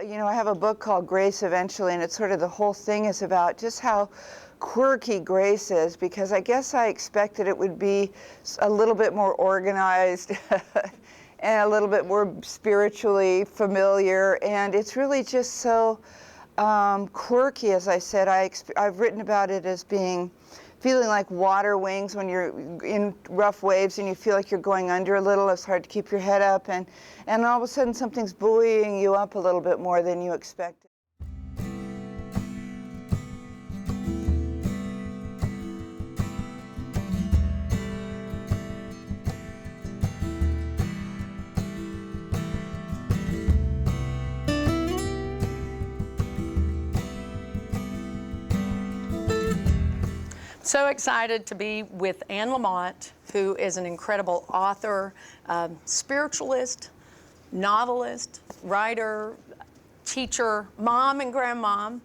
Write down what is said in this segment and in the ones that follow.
You know, I have a book called Grace Eventually, and it's sort of the whole thing is about just how quirky grace is, because I guess I expected it would be a little bit more organized and a little bit more spiritually familiar, and it's really just so quirky. As I said, I've written about it as feeling like water wings when you're in rough waves and you feel like you're going under a little. It's hard to keep your head up, and all of a sudden something's buoying you up a little bit more than you expected. So excited to be with Anne Lamott, who is an incredible author, spiritualist, novelist, writer, teacher, mom and grandmom.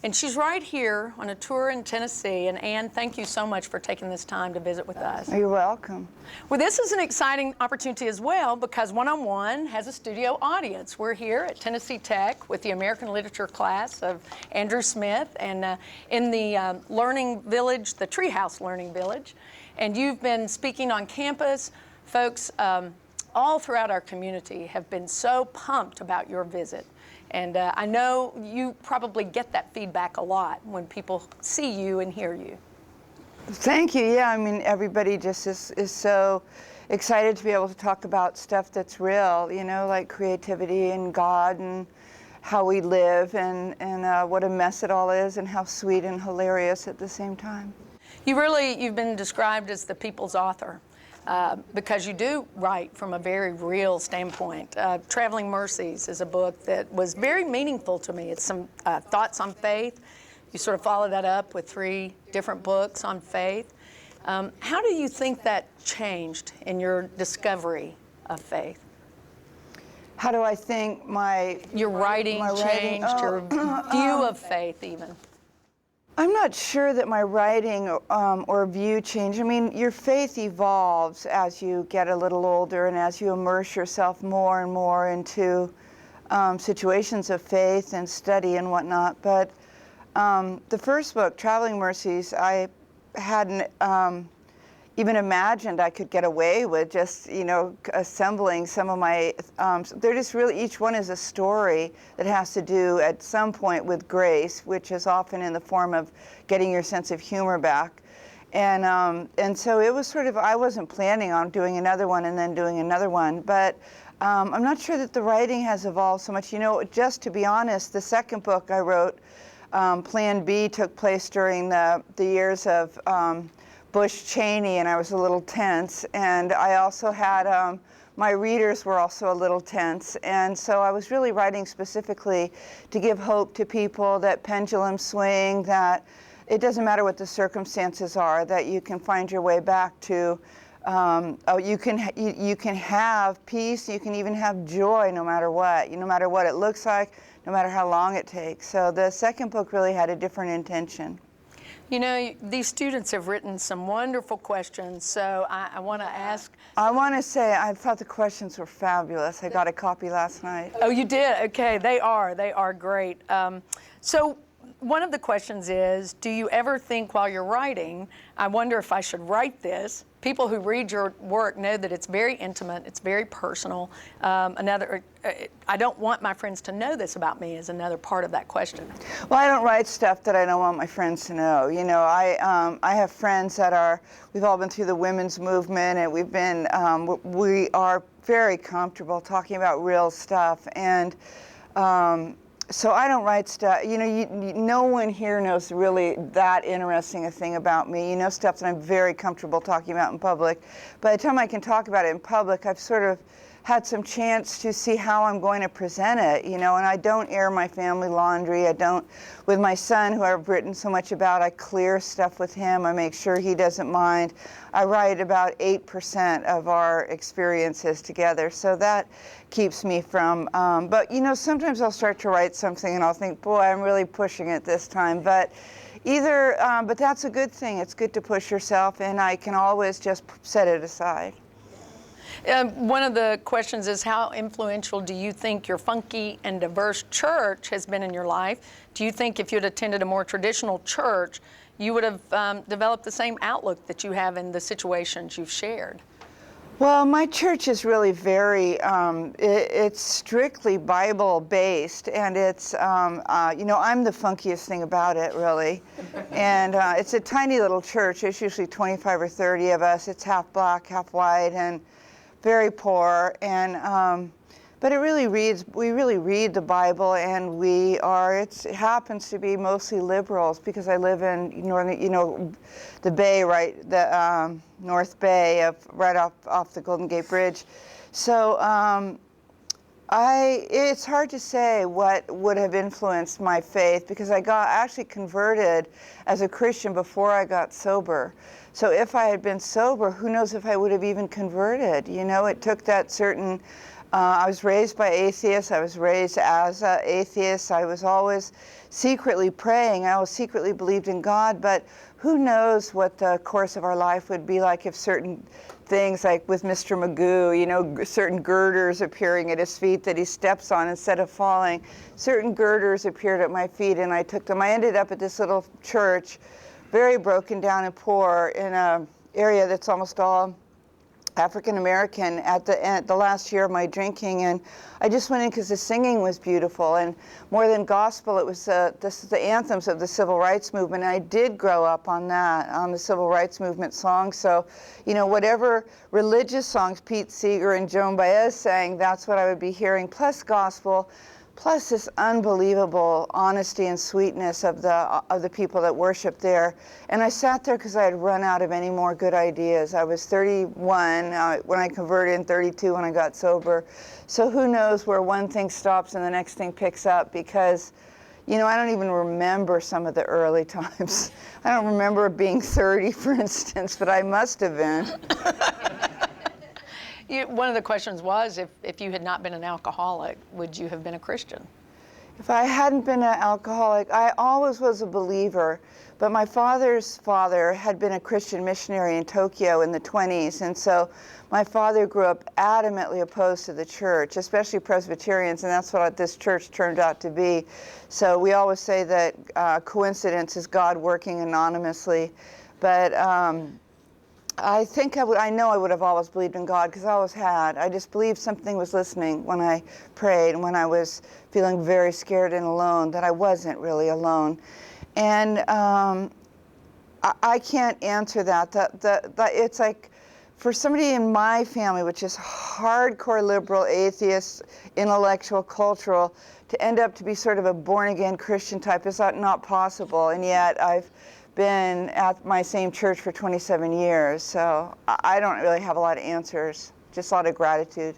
And she's right here on a tour in Tennessee. And Anne, thank you so much for taking this time to visit with us. You're welcome. Well, this is an exciting opportunity as well, because One-on-One has a studio audience. We're here at Tennessee Tech with the American Literature class of Andrew Smith, and in the Learning Village, the Treehouse Learning Village. And you've been speaking on campus. Folks all throughout our community have been so pumped about your visit. And I know you probably get that feedback a lot when people see you and hear you. Thank you. Yeah, I mean, everybody just is so excited to be able to talk about stuff that's real, you know, like creativity and God and how we live and what a mess it all is and how sweet and hilarious at the same time. You've been described as the people's author. Because you do write from a very real standpoint. Traveling Mercies is a book that was very meaningful to me. It's some thoughts on faith. You sort of follow that up with 3 different books on faith. How do you think that changed in your discovery of faith? How do I think your writing changed, your view of faith even? I'm not sure that my writing or view changed. I mean, your faith evolves as you get a little older and as you immerse yourself more and more into situations of faith and study and whatnot. But the first book, Traveling Mercies, I hadn't even imagined I could get away with just, you know, assembling some of my, they're just really, each one is a story that has to do at some point with grace, which is often in the form of getting your sense of humor back. And so it was sort of, I wasn't planning on doing another one and then doing another one, but I'm not sure that the writing has evolved so much. You know, just to be honest, the second book I wrote, Plan B, took place during the years of Bush Cheney, and I was a little tense, and I also had my readers were also a little tense, and so I was really writing specifically to give hope to people that pendulum swing, that it doesn't matter what the circumstances are, that you can find your way back to you can have peace, you can even have joy no matter what it looks like, no matter how long it takes. So the second book really had a different intention. You know, these students have written some wonderful questions, so I want to ask. I want to say I thought the questions were fabulous. I got a copy last night. Oh, you did? Okay, they are great. So one of the questions is, do you ever think while you're writing, I wonder if I should write this? People who read your work know that it's very intimate, it's very personal. I don't want my friends to know this about me is another part of that question. Well, I don't write stuff that I don't want my friends to know. You know, I have friends that we've all been through the women's movement, and we are very comfortable talking about real stuff. And so I don't write stuff, you know, no one here knows really that interesting a thing about me. You know, stuff that I'm very comfortable talking about in public. By the time I can talk about it in public, I've sort of had some chance to see how I'm going to present it, you know, and I don't air my family laundry. I don't, with my son, who I've written so much about, I clear stuff with him. I make sure he doesn't mind. I write about 8% of our experiences together, so that keeps me from, but you know, sometimes I'll start to write something and I'll think, boy, I'm really pushing it this time, but but that's a good thing. It's good to push yourself, and I can always just set it aside. One of the questions is, how influential do you think your funky and diverse church has been in your life? Do you think if you had attended a more traditional church, you would have developed the same outlook that you have in the situations you've shared? Well, my church is really very, it's strictly Bible-based, and it's, you know, I'm the funkiest thing about it, really. And it's a tiny little church. There's usually 25 or 30 of us. It's half black, half white, and very poor. And but it really reads, we really read the Bible, and we are, it happens to be mostly liberals, because I live in northern, you know, the Bay, right, the North Bay, right off the Golden Gate Bridge. So it's hard to say what would have influenced my faith, because I got actually converted as a Christian before I got sober. So if I had been sober, who knows if I would have even converted. You know, it took that certain, I was raised by atheists. I was raised as an atheist. I was always secretly praying. I always secretly believed in God, but who knows what the course of our life would be like if certain things, like with Mr. Magoo, you know, certain girders appearing at his feet that he steps on instead of falling. Certain girders appeared at my feet, and I took them. I ended up at this little church, very broken down and poor, in an area that's almost all African American at the last year of my drinking, and I just went in because the singing was beautiful, and more than gospel, it was the anthems of the civil rights movement. And I did grow up on that, on the civil rights movement songs. So, you know, whatever religious songs Pete Seeger and Joan Baez sang, that's what I would be hearing, plus gospel, plus this unbelievable honesty and sweetness of the people that worship there. And I sat there because I had run out of any more good ideas. I was 31 when I converted, and 32 when I got sober. So who knows where one thing stops and the next thing picks up, because, you know, I don't even remember some of the early times. I don't remember being 30, for instance, but I must have been. One of the questions was, if you had not been an alcoholic, would you have been a Christian? If I hadn't been an alcoholic, I always was a believer, but my father's father had been a Christian missionary in Tokyo in the 20s, and so my father grew up adamantly opposed to the church, especially Presbyterians, and that's what this church turned out to be. So we always say that coincidence is God working anonymously, but I think I know I would have always believed in God, because I always had. I just believed something was listening when I prayed, and when I was feeling very scared and alone, that I wasn't really alone. And I can't answer that. It's like, for somebody in my family, which is hardcore liberal, atheist, intellectual, cultural, to end up to be sort of a born-again Christian type is not possible. And yet I've been at my same church for 27 years, so I don't really have a lot of answers, just a lot of gratitude.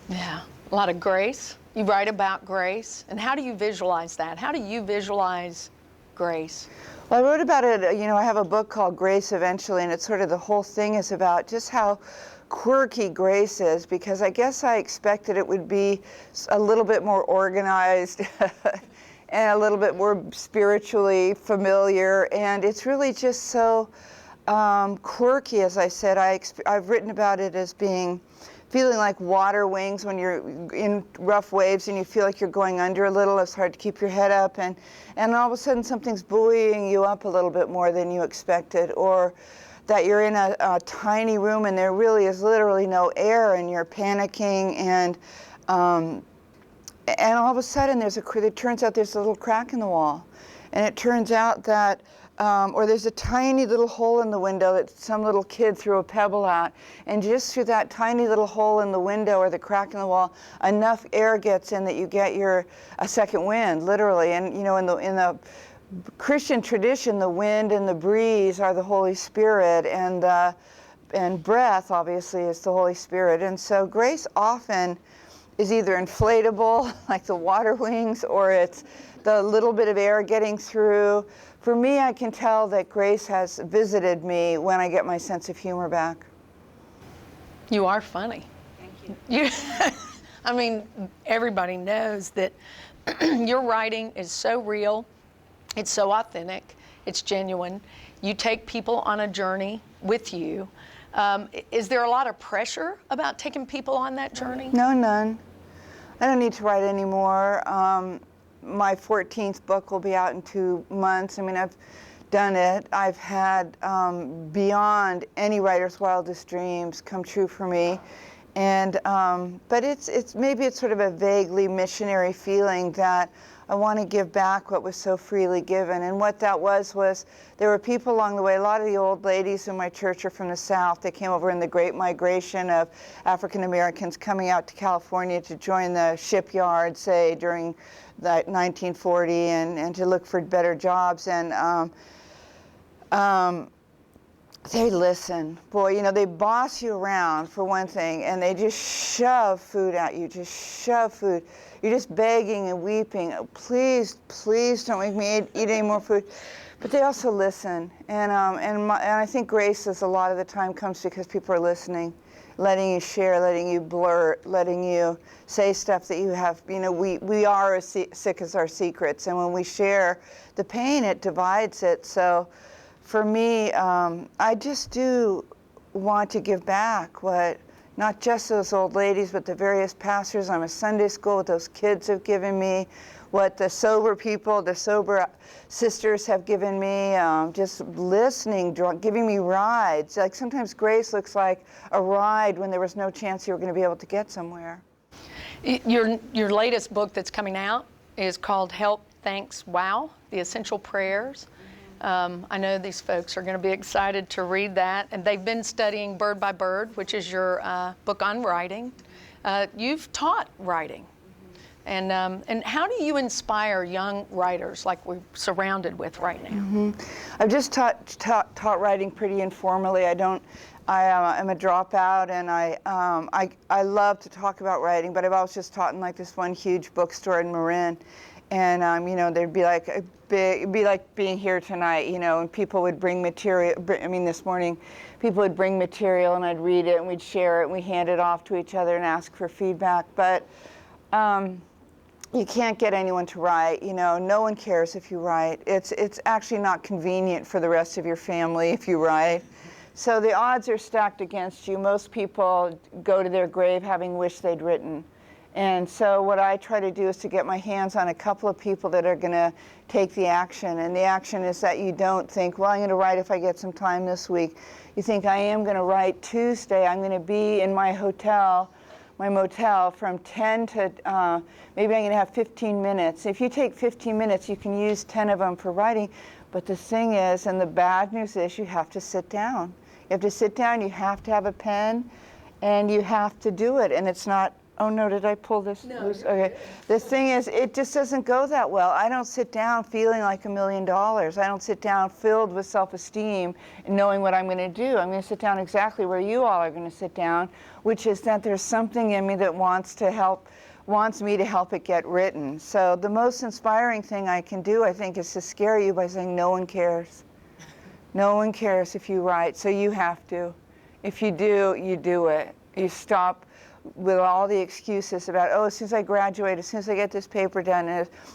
Yeah, a lot of grace. You write about grace, and how do you visualize that? How do you visualize grace? Well, I wrote about it, you know, I have a book called Grace Eventually, and it's sort of, the whole thing is about just how quirky grace is, because I guess I expected it would be a little bit more organized and a little bit more spiritually familiar, and it's really just so quirky. As I said, I've written about it as feeling like water wings when you're in rough waves and you feel like you're going under a little. It's hard to keep your head up, and all of a sudden something's buoying you up a little bit more than you expected, or that you're in a tiny room and there really is literally no air, and you're panicking, and all of a sudden it turns out there's a little crack in the wall, and it turns out that, or there's a tiny little hole in the window that some little kid threw a pebble at, and just through that tiny little hole in the window or the crack in the wall, enough air gets in that you get a second wind, literally. And you know, in the Christian tradition, the wind and the breeze are the Holy Spirit, and breath obviously is the Holy Spirit. And so grace often is either inflatable, like the water wings, or it's the little bit of air getting through. For me, I can tell that grace has visited me when I get my sense of humor back. You are funny. Thank you. I mean, everybody knows that your writing is so real, it's so authentic, it's genuine. You take people on a journey with you. Is there a lot of pressure about taking people on that journey? No, none. I don't need to write anymore. My 14th book will be out in 2 months. I mean, I've done it. I've had beyond any writer's wildest dreams come true for me. And but maybe it's sort of a vaguely missionary feeling that I want to give back what was so freely given. And what that was there were people along the way. A lot of the old ladies in my church are from the South. They came over in the Great Migration of African Americans coming out to California to join the shipyard, say, during the 1940 and to look for better jobs. And they listen. Boy, you know, they boss you around for one thing, and they just shove food at you, just shove food. You're just begging and weeping, oh, please, please don't make me eat any more food. But they also listen, and I think grace is a lot of the time comes because people are listening, letting you share, letting you blurt, letting you say stuff that you have, you know, we are as sick as our secrets, and when we share the pain, it divides it. So for me, I just do want to give back what, not just those old ladies, but the various pastors. I'm a Sunday school, what those kids have given me, what the sober people, the sober sisters have given me, just listening, giving me rides. Like sometimes grace looks like a ride when there was no chance you were going to be able to get somewhere. Your latest book that's coming out is called Help, Thanks, Wow, The Essential Prayers. I know these folks are going to be excited to read that, and they've been studying Bird by Bird, which is your book on writing. You've taught writing, and how do you inspire young writers like we're surrounded with right now? Mm-hmm. I've just taught writing pretty informally. I'm a dropout, and I love to talk about writing, but I've always just taught in like this one huge bookstore in Marin. And, you know, there'd be like it'd be like being here tonight, you know, and people would bring material. I mean, this morning, people would bring material, and I'd read it, and we'd share it, and we'd hand it off to each other and ask for feedback. But you can't get anyone to write, you know. No one cares if you write. It's actually not convenient for the rest of your family if you write. So the odds are stacked against you. Most people go to their grave having wished they'd written. And so what I try to do is to get my hands on a couple of people that are going to take the action. And the action is that you don't think, well, I'm going to write if I get some time this week. You think, I am going to write Tuesday. I'm going to be in my motel from 10 to, maybe I'm going to have 15 minutes. If you take 15 minutes, you can use 10 of them for writing. But the thing is, and the bad news is, you have to sit down. You have to sit down, you have to have a pen, and you have to do it. And it's not, oh no, did I pull this loose? Okay. The thing is, it just doesn't go that well. I don't sit down feeling like $1 million. I don't sit down filled with self-esteem and knowing what I'm going to do. I'm going to sit down exactly where you all are going to sit down, which is that there's something in me that wants me to help it get written. So the most inspiring thing I can do, I think, is to scare you by saying no one cares. No one cares if you write, so you have to. If you do, you do it. You stop with all the excuses about, oh, as soon as I graduate, as soon as I get this paper done,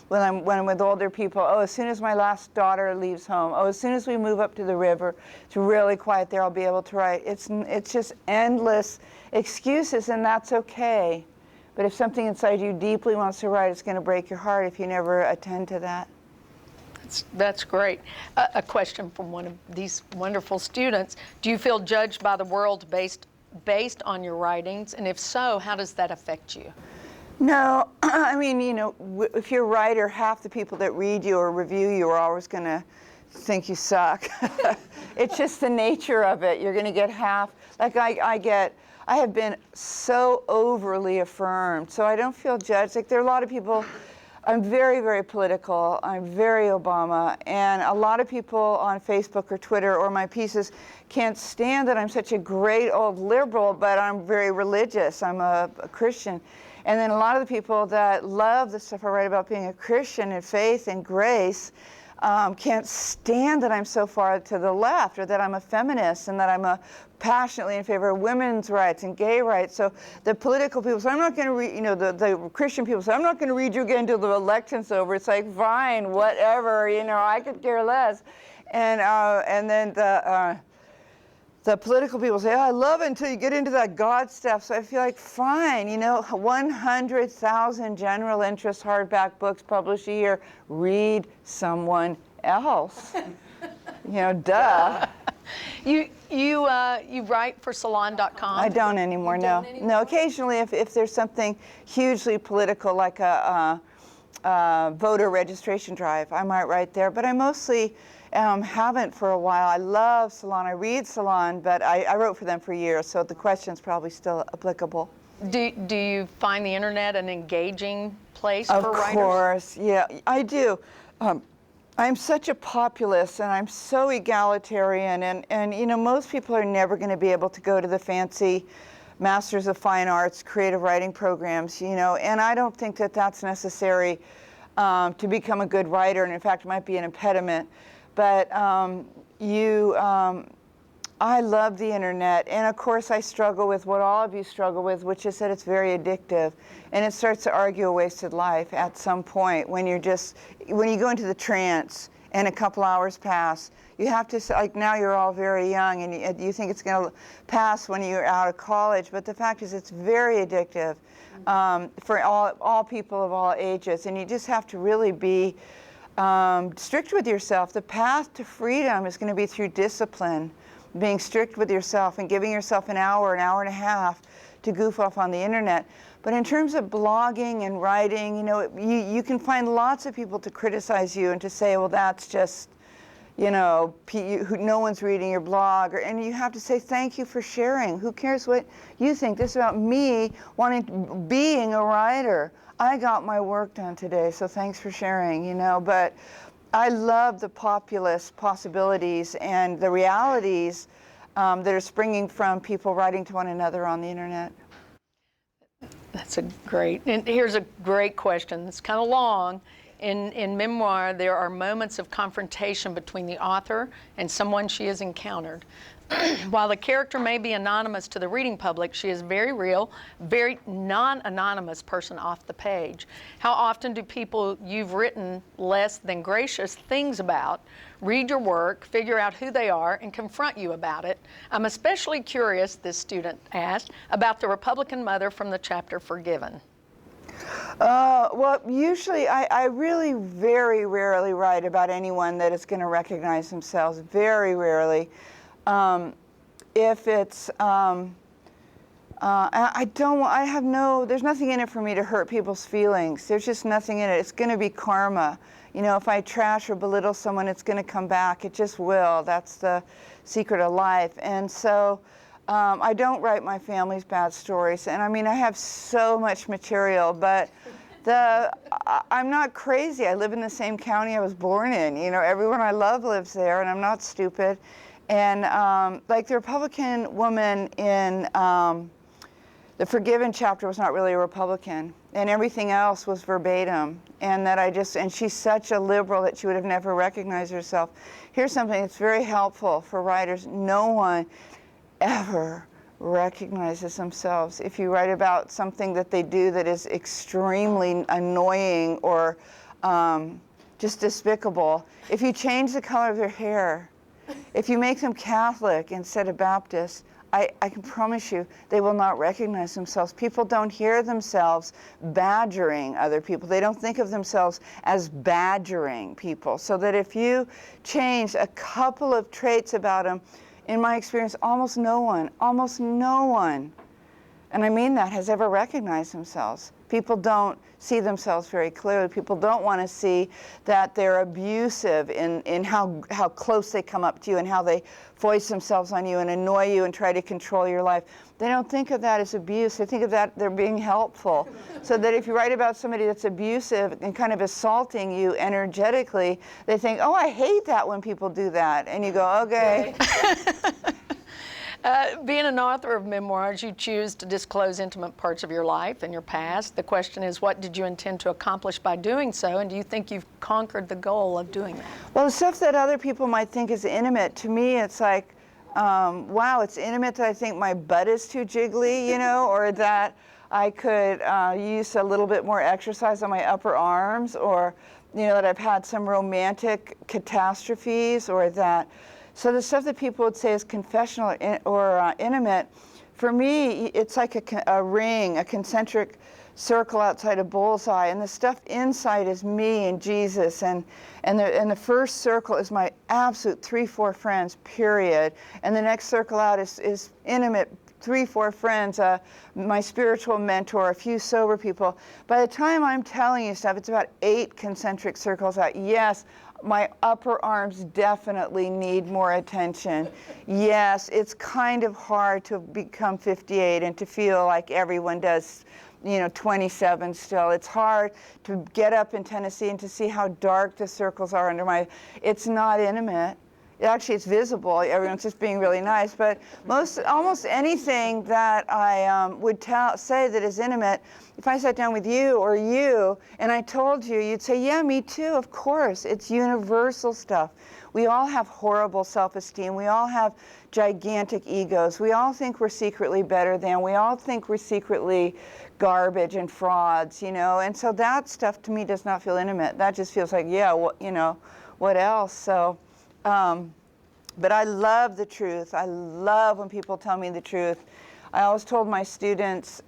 when I'm with older people, oh, as soon as my last daughter leaves home, oh, as soon as we move up to the river, it's really quiet there, I'll be able to write. It's just endless excuses, and that's okay. But if something inside you deeply wants to write, it's going to break your heart if you never attend to that. That's great. A question from one of these wonderful students. Do you feel judged by the world based on your writings? And if so, how does that affect you? No, I mean, you know, if you're a writer, half the people that read you or review you are always going to think you suck. It's just the nature of it. You're going to get half. Like I have been so overly affirmed, so I don't feel judged. Like there are a lot of people. I'm very, very political. I'm very Obama. And a lot of people on Facebook or Twitter or my pieces can't stand that I'm such a great old liberal, but I'm very religious. I'm a Christian. And then a lot of the people that love the stuff I write about being a Christian and faith and grace can't stand that I'm so far to the left, or that I'm a feminist and that I'm passionately in favor of women's rights and gay rights. So the political people say, I'm not going to read, you know, the Christian people say, I'm not going to read you again until the election's over. It's like, fine, whatever, you know, I could care less. And then the political people say, oh, I love it until you get into that God stuff. So I feel like, fine, 100,000 general interest hardback books published a year. Read someone else. Duh. You write for Salon.com? I don't anymore, no. No, occasionally if there's something hugely political like a voter registration drive, I might write there. But I mostly haven't for a while. I love Salon. I read Salon, but I wrote for them for years, so the question's probably still applicable. Do you find the internet an engaging place for writers? Of course, yeah, I do. I'm such a populist, and I'm so egalitarian, and most people are never going to be able to go to the fancy Masters of Fine Arts creative writing programs, and I don't think that that's necessary to become a good writer, and in fact, it might be an impediment. But I love the internet, and of course I struggle with what all of you struggle with, which is that it's very addictive, and it starts to argue a wasted life at some point when you go into the trance and a couple hours pass. You have to, like now you're all very young and you think it's going to pass when you're out of college, but the fact is it's very addictive for all people of all ages, and you just have to really be strict with yourself. The path to freedom is going to be through discipline, being strict with yourself and giving yourself an hour and a half to goof off on the internet. But in terms of blogging and writing, you can find lots of people to criticize you and to say, well, that's just, no one's reading your blog. And you have to say, thank you for sharing. Who cares what you think? This is about me being a writer. I got my work done today, so thanks for sharing, But I love the populist possibilities and the realities that are springing from people writing to one another on the internet. That's and here's a great question. It's kind of long. In memoir, there are moments of confrontation between the author and someone she has encountered. While the character may be anonymous to the reading public, she is very real, very non-anonymous person off the page. How often do people you've written less than gracious things about read your work, figure out who they are, and confront you about it? I'm especially curious, this student asked, about the Republican mother from the chapter Forgiven. Well, usually I really very rarely write about anyone that is going to recognize themselves, very rarely. If it's, there's nothing in it for me to hurt people's feelings. There's just nothing in it. It's going to be karma. If I trash or belittle someone, it's going to come back. It just will. That's the secret of life. And so I don't write my family's bad stories. And I have so much material, but I'm not crazy. I live in the same county I was born in. Everyone I love lives there, and I'm not stupid. And like the Republican woman in the Forgiven chapter was not really a Republican, and everything else was verbatim. And and she's such a liberal that she would have never recognized herself. Here's something that's very helpful for writers. No one ever recognizes themselves. If you write about something that they do that is extremely annoying or just despicable, if you change the color of their hair, if you make them Catholic instead of Baptist, I can promise you they will not recognize themselves. People don't hear themselves badgering other people. They don't think of themselves as badgering people. So that if you change a couple of traits about them, in my experience, almost no one, and I mean that, has ever recognized themselves. People don't see themselves very clearly. People don't want to see that they're abusive in how close they come up to you and how they voice themselves on you and annoy you and try to control your life. They don't think of that as abuse. They think of that they're being helpful. So that if you write about somebody that's abusive and kind of assaulting you energetically, they think, oh, I hate that when people do that. And you go, okay. Being an author of memoirs, you choose to disclose intimate parts of your life and your past. The question is, what did you intend to accomplish by doing so, and do you think you've conquered the goal of doing that? Well, the stuff that other people might think is intimate, to me it's like, wow, it's intimate that I think my butt is too jiggly, or that I could use a little bit more exercise on my upper arms, or that I've had some romantic catastrophes, or that So the stuff that people would say is confessional or intimate, for me, it's like a ring, a concentric circle outside a bullseye, and the stuff inside is me and Jesus, and the first circle is my absolute 3-4 friends, period, and the next circle out is intimate 3-4 friends, my spiritual mentor, a few sober people. By the time I'm telling you stuff, it's about 8 concentric circles out. Yes, my upper arms definitely need more attention. Yes, it's kind of hard to become 58 and to feel like everyone does, 27 still. It's hard to get up in Tennessee and to see how dark the circles are under it's not intimate. Actually, it's visible. Everyone's just being really nice. But almost anything that I would say that is intimate, if I sat down with you or you and I told you, you'd say, yeah, me too, of course. It's universal stuff. We all have horrible self-esteem. We all have gigantic egos. We all think we're secretly better than. We all think we're secretly garbage and frauds, And so that stuff to me does not feel intimate. That just feels like, yeah, what else? So. But I love the truth. I love when people tell me the truth. I always told my students,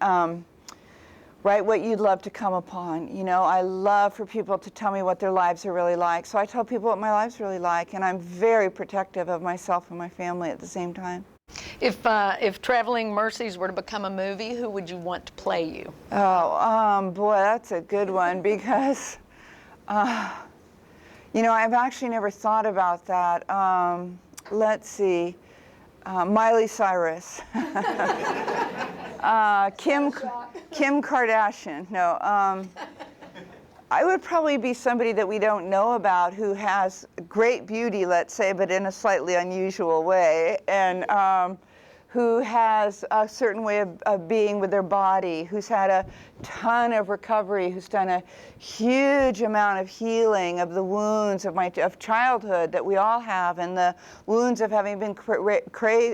write what you'd love to come upon. I love for people to tell me what their lives are really like. So I tell people what my life's really like, and I'm very protective of myself and my family at the same time. If Traveling Mercies were to become a movie, who would you want to play you? Oh, boy, that's a good one because, I've actually never thought about that. Let's see. Miley Cyrus. Kim Kardashian. No. I would probably be somebody that we don't know about who has great beauty, let's say, but in a slightly unusual way, and who has a certain way of being with their body, who's had a ton of recovery, who's done a huge amount of healing of the wounds of childhood that we all have, and the wounds of having been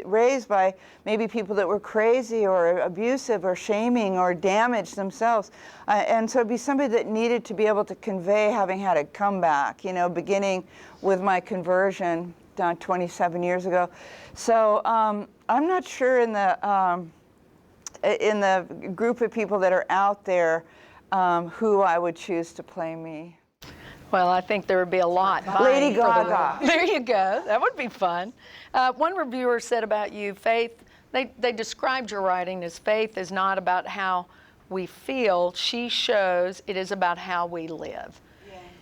raised by maybe people that were crazy or abusive or shaming or damaged themselves. And so it'd be somebody that needed to be able to convey having had a comeback, beginning with my conversion 27 years ago. So I'm not sure in the group of people that are out there who I would choose to play me. Well, I think there would be a lot. Lady Gaga. There you go. That would be fun. One reviewer said about you, Faith, they described your writing as faith is not about how we feel. She shows it is about how we live.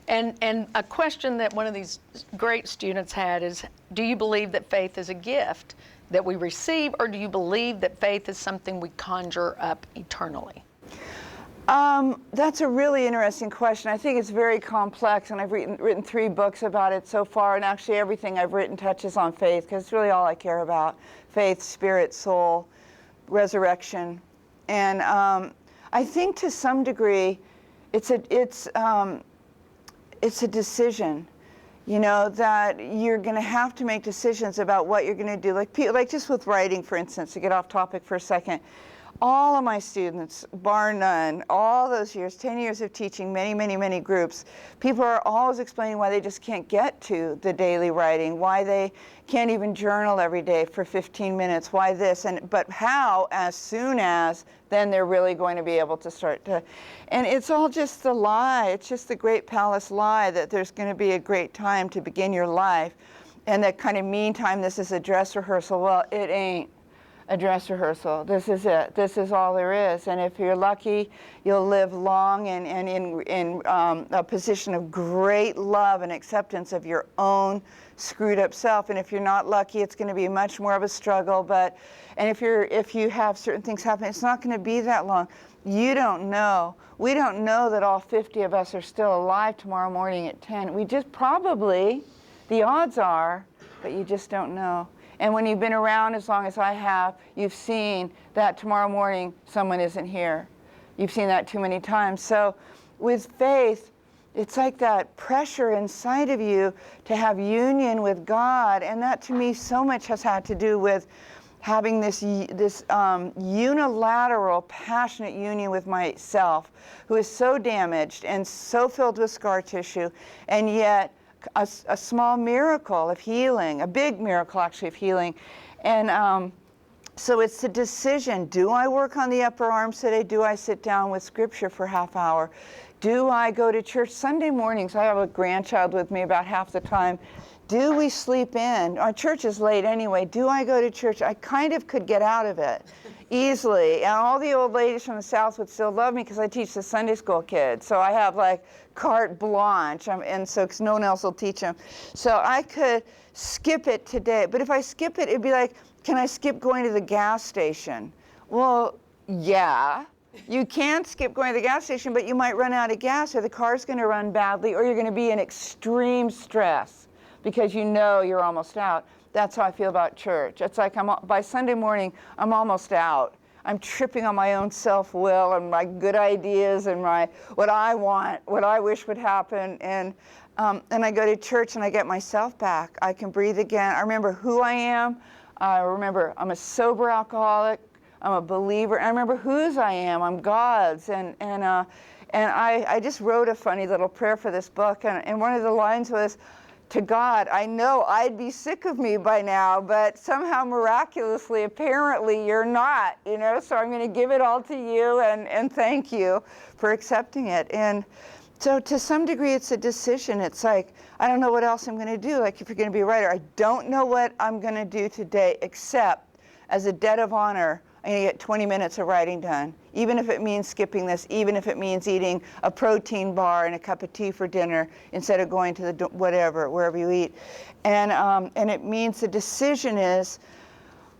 And a question that one of these great students had is, do you believe that faith is a gift that we receive, or do you believe that faith is something we conjure up eternally? That's a really interesting question. I think it's very complex, and I've written 3 books about it so far, and actually everything I've written touches on faith, because it's really all I care about. Faith, spirit, soul, resurrection. And I think to some degree it's a decision, that you're going to have to make decisions about what you're going to do. Like just with writing, for instance, to get off topic for a second. All of my students, bar none, all those years, 10 years of teaching many, many, many groups, people are always explaining why they just can't get to the daily writing, why they can't even journal every day for 15 minutes, why this, but how, as soon as, then they're really going to be able to start to, and it's all just the lie. It's just the great palace lie that there's going to be a great time to begin your life, and that kind of meantime, this is a dress rehearsal. Well, it ain't a dress rehearsal. This is it. This is all there is. And if you're lucky, you'll live long and in a position of great love and acceptance of your own screwed up self. And if you're not lucky, it's going to be much more of a struggle. And if you have certain things happen, it's not going to be that long. You don't know. We don't know that all 50 of us are still alive tomorrow morning at 10. We just probably, the odds are, but you just don't know. And when you've been around as long as I have, you've seen that tomorrow morning someone isn't here. You've seen that too many times. So with faith, it's like that pressure inside of you to have union with God. And that to me so much has had to do with having this unilateral, passionate union with myself, who is so damaged and so filled with scar tissue, and yet a small miracle of healing, a big miracle actually of healing. And so it's a decision. Do I work on the upper arms today? Do I sit down with scripture for half hour? Do I go to church Sunday mornings? I have a grandchild with me about half the time. Do we sleep in? Our church is late anyway. Do I go to church? I kind of could get out of it easily. And all the old ladies from the South would still love me because I teach the Sunday school kids. So I have like carte blanche. And so, because no one else will teach them. So I could skip it today. But if I skip it, it'd be like, can I skip going to the gas station? Well, yeah. You can skip going to the gas station, but you might run out of gas, or the car's going to run badly, or you're going to be in extreme stress because you know you're almost out. That's how I feel about church. It's like by Sunday morning, I'm almost out. I'm tripping on my own self-will and my good ideas and what I want, what I wish would happen. And I go to church and I get myself back. I can breathe again. I remember who I am. I remember I'm a sober alcoholic. I'm a believer. I remember whose I am. I'm God's. And I just wrote a funny little prayer for this book. And one of the lines was, to God, I know I'd be sick of me by now, but somehow miraculously, apparently, you're not, you know, so I'm going to give it all to you and thank you for accepting it. And so to some degree, it's a decision. It's like, I don't know what else I'm going to do. Like if you're going to be a writer, I don't know what I'm going to do today, except as a debt of honor, I'm going to get 20 minutes of writing done, even if it means skipping this, even if it means eating a protein bar and a cup of tea for dinner instead of going to the whatever, wherever you eat. And it means the decision is,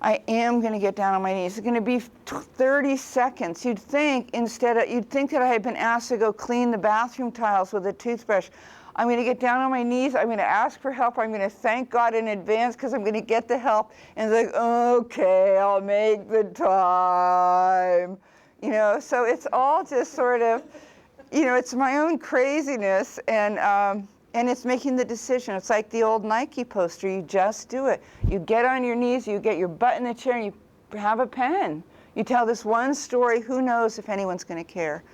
I am going to get down on my knees. It's going to be 30 seconds. You'd think that I had been asked to go clean the bathroom tiles with a toothbrush. I'm going to get down on my knees. I'm going to ask for help. I'm going to thank God in advance because I'm going to get the help. And it's like, okay, I'll make the time. You know, so it's all just sort of, you know, it's my own craziness. And it's making the decision. It's like the old Nike poster. You just do it. You get on your knees, you get your butt in the chair, and you have a pen. You tell this one story. Who knows if anyone's going to care?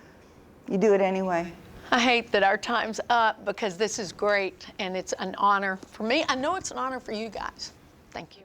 You do it anyway. I hate that our time's up because this is great and it's an honor for me. I know it's an honor for you guys. Thank you.